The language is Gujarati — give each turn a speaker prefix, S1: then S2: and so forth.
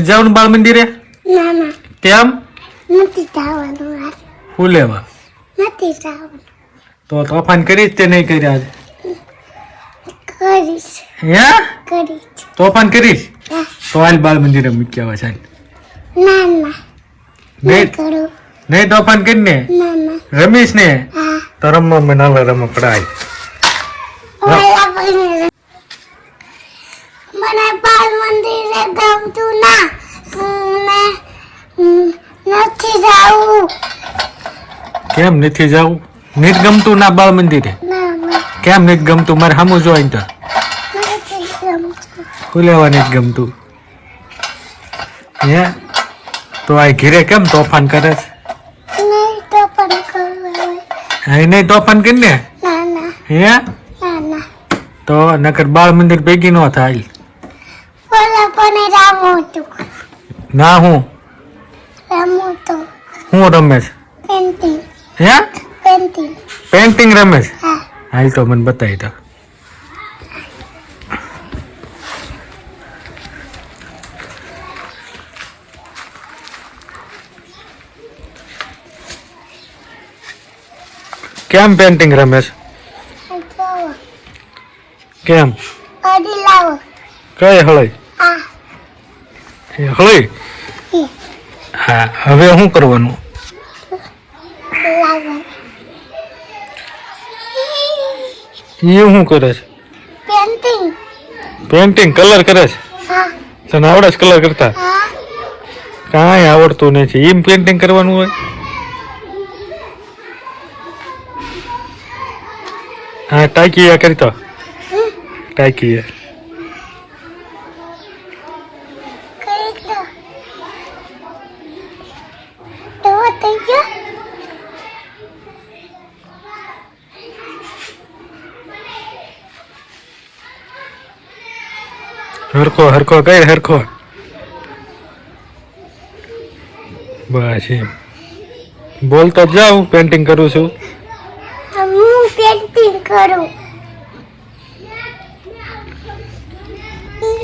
S1: જવાનું બાળ મંદિરે
S2: ના ના
S1: કેમ
S2: નથી જવાનું
S1: શું લેવા
S2: નથી જવાનું
S1: તો તોફાન કરીશ તે નહીં કર્યા આજે
S2: કરીશ
S1: હે
S2: કરીશ
S1: તોફાન કરીશ
S2: હા.
S1: તો હાલ બાળ મંદિરે મૂકી આવા ચાલ
S2: ના ના
S1: નહીં
S2: કરું
S1: નહીં તોફાન કરીને
S2: ના ના
S1: રમીશ ને
S2: હા
S1: તો રમવા મને હાલ રમકડા
S2: ઓલા ભાઈને મને બાળ મંદિરે ગમતું ના નથી જાવું
S1: કેમ નથી જવું નથી ગમતું ના બાળ મંદિરે
S2: ના ના
S1: કેમ નથી ગમતું મારે સામું જોઈને તો
S2: નથી ગમતું
S1: શું લેવા નથી ગમતું હે તો આ ઘીરે કેમ તોફાન કરે છે
S2: નહીં તો પણ કરવા
S1: અહીં નહીં તોફાન કરીને
S2: ના ના
S1: હે
S2: ના ના
S1: તો નકર બાળ મંદિર ભેગી ન થાય
S2: ઓલા પણ રામું હતું
S1: ના હું
S2: તો
S1: હું રમે છે
S2: પેન્ટિંગ
S1: હે
S2: પેન્ટિંગ
S1: પેન્ટિંગ રમે છે
S2: હા
S1: હાલ તો મને બતાવી દો કેમ પેન્ટિંગ રમે છે
S2: જાઓ
S1: કેમ
S2: અડી લાવો
S1: કઈ હળઈ
S2: આ
S1: એ હળઈ
S2: એ
S1: હા હવે શું કરવાનું
S2: લાવો
S1: એ શું કરે છે
S2: પેન્ટિંગ
S1: પેન્ટિંગ કલર કરે છે
S2: હા
S1: તને આવડે છે કલર કરતા
S2: હા
S1: કાંઈ આવડતું નથી એમ પેન્ટિંગ કરવાનું હોય હા ટાંકી કરી તો ટાંકી
S2: કરી દો તો થઈ ગયો
S1: હરખો હરખો કઈ હરખો બસ એમ બોલતો જ જાઉં પેન્ટિંગ કરું છું
S2: હું પેન્ટિંગ કરું